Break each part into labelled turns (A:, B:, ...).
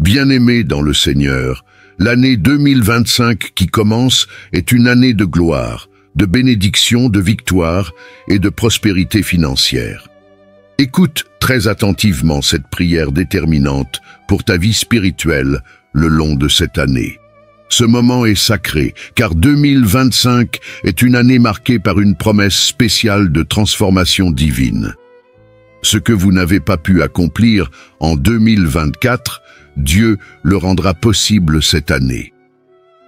A: Bien-aimés dans le Seigneur, l'année 2025 qui commence est une année de gloire, de bénédiction, de victoire et de prospérité financière. Écoute très attentivement cette prière déterminante pour ta vie spirituelle le long de cette année. Ce moment est sacré, car 2025 est une année marquée par une promesse spéciale de transformation divine. Ce que vous n'avez pas pu accomplir en 2024, Dieu le rendra possible cette année.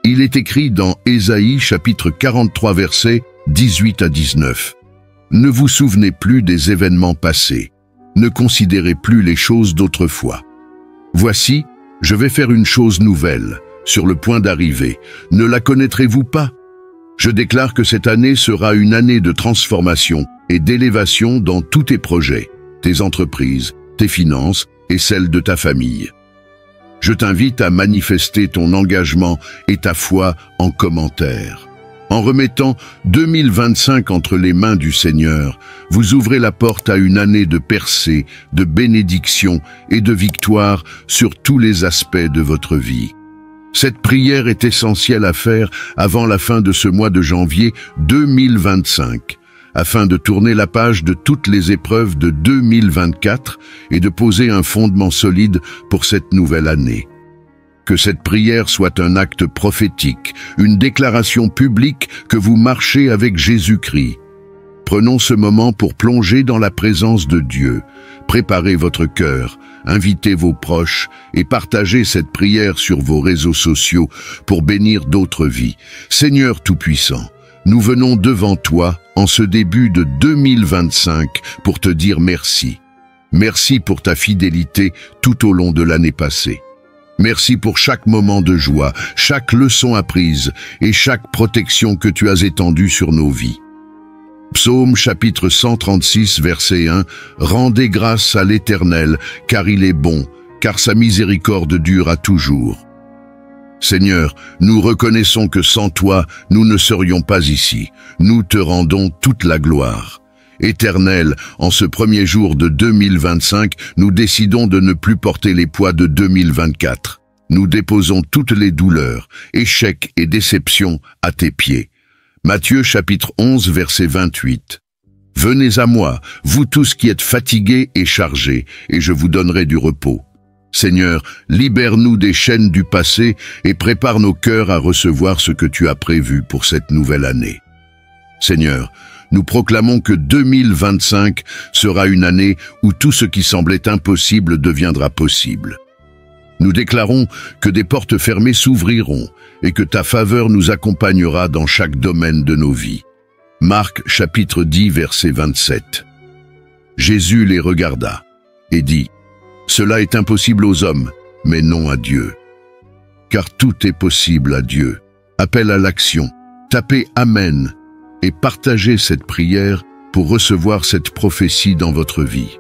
A: Il est écrit dans Ésaïe chapitre 43 versets 18 à 19. Ne vous souvenez plus des événements passés, ne considérez plus les choses d'autrefois. Voici, je vais faire une chose nouvelle, sur le point d'arriver. Ne la connaîtrez-vous pas? Je déclare que cette année sera une année de transformation et d'élévation dans tous tes projets, tes entreprises, tes finances et celles de ta famille. Je t'invite à manifester ton engagement et ta foi en commentaire. En remettant 2025 entre les mains du Seigneur, vous ouvrez la porte à une année de percée, de bénédiction et de victoire sur tous les aspects de votre vie. Cette prière est essentielle à faire avant la fin de ce mois de janvier 2025, afin de tourner la page de toutes les épreuves de 2024 et de poser un fondement solide pour cette nouvelle année. Que cette prière soit un acte prophétique, une déclaration publique que vous marchez avec Jésus-Christ. Prenons ce moment pour plonger dans la présence de Dieu. Préparez votre cœur, invitez vos proches et partagez cette prière sur vos réseaux sociaux pour bénir d'autres vies. Seigneur Tout-Puissant, nous venons devant toi en ce début de 2025 pour te dire merci. Merci pour ta fidélité tout au long de l'année passée. Merci pour chaque moment de joie, chaque leçon apprise et chaque protection que tu as étendue sur nos vies. Psaume chapitre 136 verset 1 « Rendez grâce à l'Éternel, car il est bon, car sa miséricorde dure à toujours. » Seigneur, nous reconnaissons que sans toi, nous ne serions pas ici. Nous te rendons toute la gloire. Éternel, en ce premier jour de 2025, nous décidons de ne plus porter les poids de 2024. Nous déposons toutes les douleurs, échecs et déceptions à tes pieds. Matthieu chapitre 11 verset 28. Venez à moi, vous tous qui êtes fatigués et chargés, et je vous donnerai du repos. Seigneur, libère-nous des chaînes du passé et prépare nos cœurs à recevoir ce que tu as prévu pour cette nouvelle année. Seigneur, nous proclamons que 2025 sera une année où tout ce qui semblait impossible deviendra possible. Nous déclarons que des portes fermées s'ouvriront et que ta faveur nous accompagnera dans chaque domaine de nos vies. Marc chapitre 10 verset 27. Jésus les regarda et dit « Cela est impossible aux hommes, mais non à Dieu. Car tout est possible à Dieu. » Appel à l'action. Tapez « Amen » et partagez cette prière pour recevoir cette prophétie dans votre vie.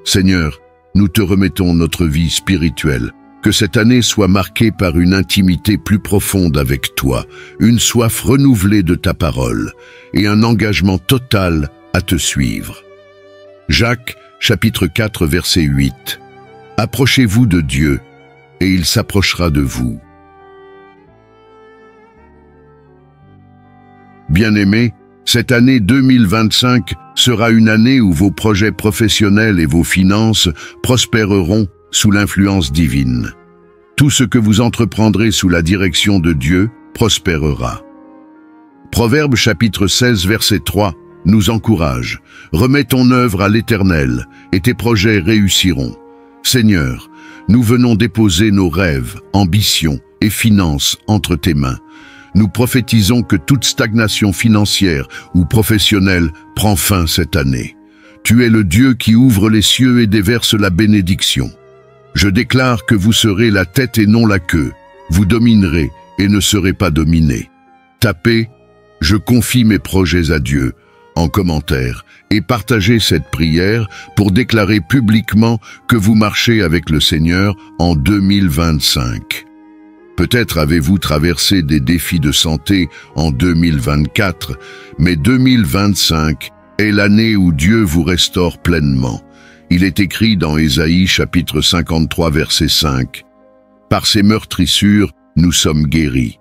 A: Seigneur, nous te remettons notre vie spirituelle. Que cette année soit marquée par une intimité plus profonde avec toi, une soif renouvelée de ta parole et un engagement total à te suivre. Jacques, chapitre 4, verset 8. Approchez-vous de Dieu, et il s'approchera de vous. Bien-aimés, cette année 2025 sera une année où vos projets professionnels et vos finances prospéreront sous l'influence divine. Tout ce que vous entreprendrez sous la direction de Dieu prospérera. Proverbe chapitre 16 verset 3 nous encourage. Remets ton œuvre à l'Éternel et tes projets réussiront. Seigneur, nous venons déposer nos rêves, ambitions et finances entre tes mains. Nous prophétisons que toute stagnation financière ou professionnelle prend fin cette année. Tu es le Dieu qui ouvre les cieux et déverse la bénédiction. Je déclare que vous serez la tête et non la queue. Vous dominerez et ne serez pas dominés. Tapez « Je confie mes projets à Dieu » en commentaire et partagez cette prière pour déclarer publiquement que vous marchez avec le Seigneur en 2025. Peut-être avez-vous traversé des défis de santé en 2024, mais 2025 est l'année où Dieu vous restaure pleinement. Il est écrit dans Ésaïe chapitre 53 verset 5. Par ses meurtrissures, nous sommes guéris.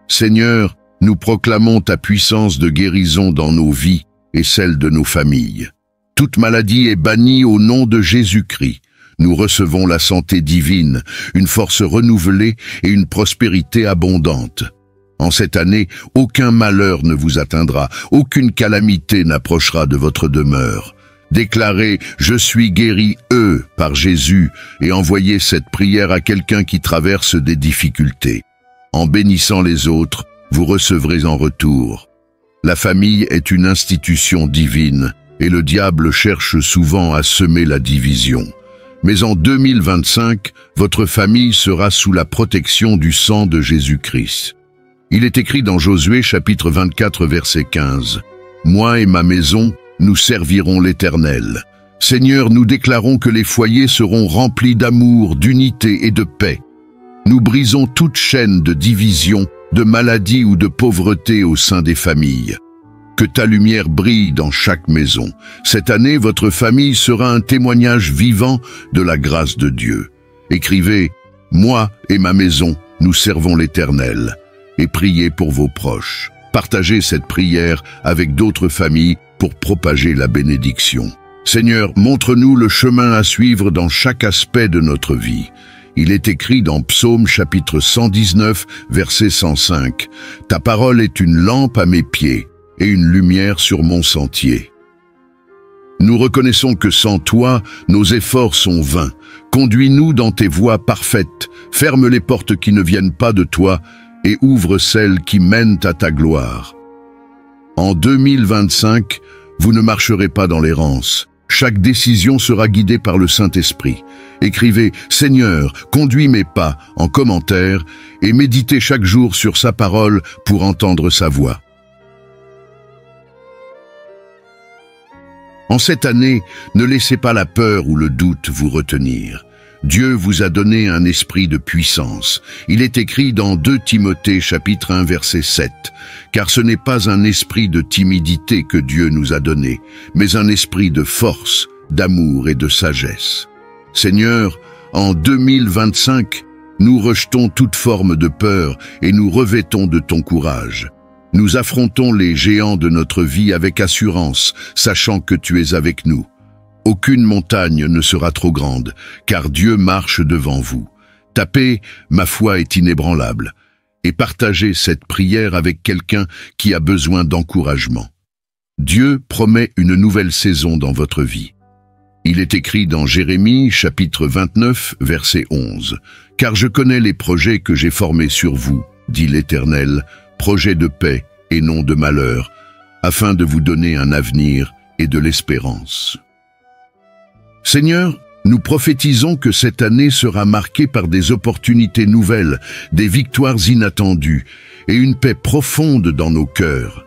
A: Seigneur, nous proclamons ta puissance de guérison dans nos vies et celle de nos familles. Toute maladie est bannie au nom de Jésus-Christ. Nous recevons la santé divine, une force renouvelée et une prospérité abondante. En cette année, aucun malheur ne vous atteindra, aucune calamité n'approchera de votre demeure. Déclarez « Je suis guéri, par Jésus » et envoyez cette prière à quelqu'un qui traverse des difficultés. En bénissant les autres, vous recevrez en retour. La famille est une institution divine et le diable cherche souvent à semer la division. Mais en 2025, votre famille sera sous la protection du sang de Jésus-Christ. Il est écrit dans Josué chapitre 24 verset 15 « Moi et ma maison, nous servirons l'Éternel. Seigneur, nous déclarons que les foyers seront remplis d'amour, d'unité et de paix. Nous brisons toute chaîne de division, de maladie ou de pauvreté au sein des familles. Que ta lumière brille dans chaque maison. Cette année, votre famille sera un témoignage vivant de la grâce de Dieu. Écrivez « Moi et ma maison, nous servons l'Éternel » et priez pour vos proches. Partagez cette prière avec d'autres familles pour propager la bénédiction. Seigneur, montre-nous le chemin à suivre dans chaque aspect de notre vie. Il est écrit dans Psaume chapitre 119, verset 105. « Ta parole est une lampe à mes pieds et une lumière sur mon sentier. » Nous reconnaissons que sans toi, nos efforts sont vains. Conduis-nous dans tes voies parfaites. Ferme les portes qui ne viennent pas de toi et ouvre celles qui mènent à ta gloire. En 2025, vous ne marcherez pas dans l'errance. Chaque décision sera guidée par le Saint-Esprit. Écrivez « Seigneur, conduis mes pas » en commentaire et méditez chaque jour sur sa parole pour entendre sa voix. En cette année, ne laissez pas la peur ou le doute vous retenir. Dieu vous a donné un esprit de puissance. Il est écrit dans 2 Timothée chapitre 1 verset 7. Car ce n'est pas un esprit de timidité que Dieu nous a donné, mais un esprit de force, d'amour et de sagesse. Seigneur, en 2025, nous rejetons toute forme de peur et nous revêtons de ton courage. Nous affrontons les géants de notre vie avec assurance, sachant que tu es avec nous. Aucune montagne ne sera trop grande, car Dieu marche devant vous. Ta paix, ma foi, est inébranlable. Et partagez cette prière avec quelqu'un qui a besoin d'encouragement. Dieu promet une nouvelle saison dans votre vie. Il est écrit dans Jérémie, chapitre 29, verset 11. « Car je connais les projets que j'ai formés sur vous, dit l'Éternel, projets de paix et non de malheur, afin de vous donner un avenir et de l'espérance. » Seigneur, nous prophétisons que cette année sera marquée par des opportunités nouvelles, des victoires inattendues et une paix profonde dans nos cœurs.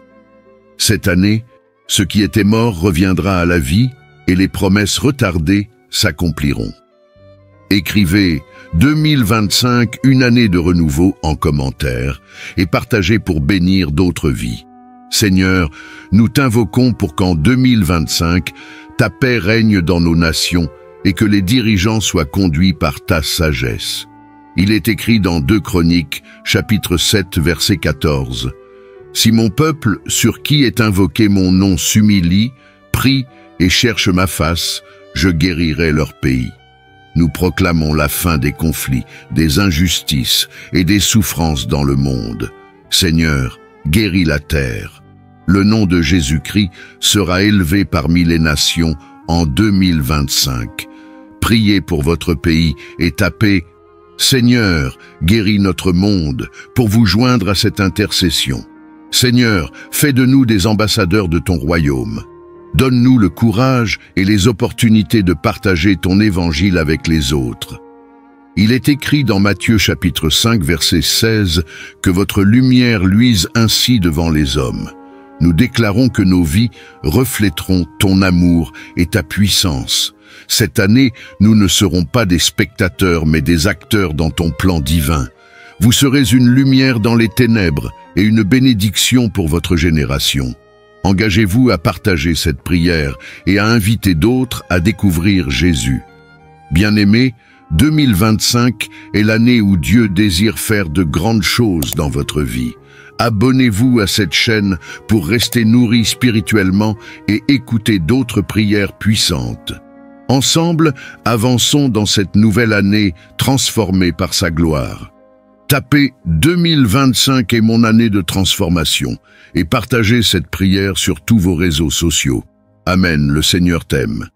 A: Cette année, ce qui était mort reviendra à la vie et les promesses retardées s'accompliront. Écrivez « 2025, une année de renouveau » en commentaire et partagez pour bénir d'autres vies. Seigneur, nous t'invoquons pour qu'en 2025, ta paix règne dans nos nations et que les dirigeants soient conduits par ta sagesse. Il est écrit dans 2 Chroniques, chapitre 7, verset 14. « Si mon peuple, sur qui est invoqué mon nom, s'humilie, prie et cherche ma face, je guérirai leur pays. » Nous proclamons la fin des conflits, des injustices et des souffrances dans le monde. Seigneur, guéris la terre. Le nom de Jésus-Christ sera élevé parmi les nations en 2025. Priez pour votre pays et tapez « Seigneur, guéris notre monde » pour vous joindre à cette intercession. Seigneur, fais de nous des ambassadeurs de ton royaume. Donne-nous le courage et les opportunités de partager ton évangile avec les autres. Il est écrit dans Matthieu chapitre 5 verset 16 que votre lumière luise ainsi devant les hommes. Nous déclarons que nos vies reflèteront ton amour et ta puissance. Cette année, nous ne serons pas des spectateurs mais des acteurs dans ton plan divin. Vous serez une lumière dans les ténèbres et une bénédiction pour votre génération. Engagez-vous à partager cette prière et à inviter d'autres à découvrir Jésus. Bien-aimés, 2025 est l'année où Dieu désire faire de grandes choses dans votre vie. Abonnez-vous à cette chaîne pour rester nourri spirituellement et écouter d'autres prières puissantes. Ensemble, avançons dans cette nouvelle année transformée par sa gloire. Tapez « 2025 est mon année de transformation » et partagez cette prière sur tous vos réseaux sociaux. Amen, le Seigneur t'aime.